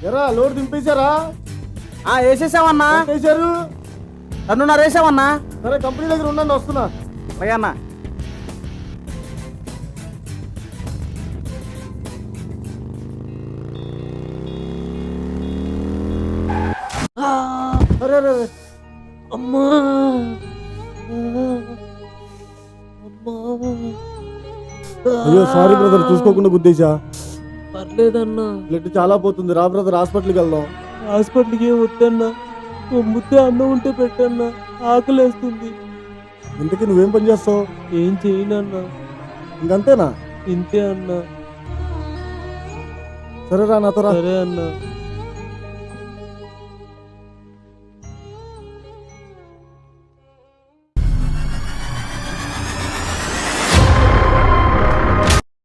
ఎరా లోడ్ దింపేశారా? వేసేసామన్నా. వేసారు. 2:30 వేసామన్నా. సరే కంపెనీ దగ్గర ఉండండి, వస్తున్నా. అలాగే అన్నా. అరే అరే అరే. అమ్మా అమ్మా. అయ్యో సారీ బ్రదర్, చూసుకోకుండా గుద్దేశా. పర్లేదన్నా. బ్లడ్ చాలా పోతుంది, రా బ్రదర్ హాస్పిటల్కి వెళ్దాం. హాస్పిటల్కి ఏం వద్దన్నా, ఓ ముద్ద అన్నం ఉంటే పెట్టన్నా, ఆకలేస్తుంది. ఇంతకీ నువ్వేం పని చేస్తావు? ఏం చేయనన్నా, ఇంకంతేనా? ఇంతే అన్నా. సరే రా నాతో రా. సరే అన్నా.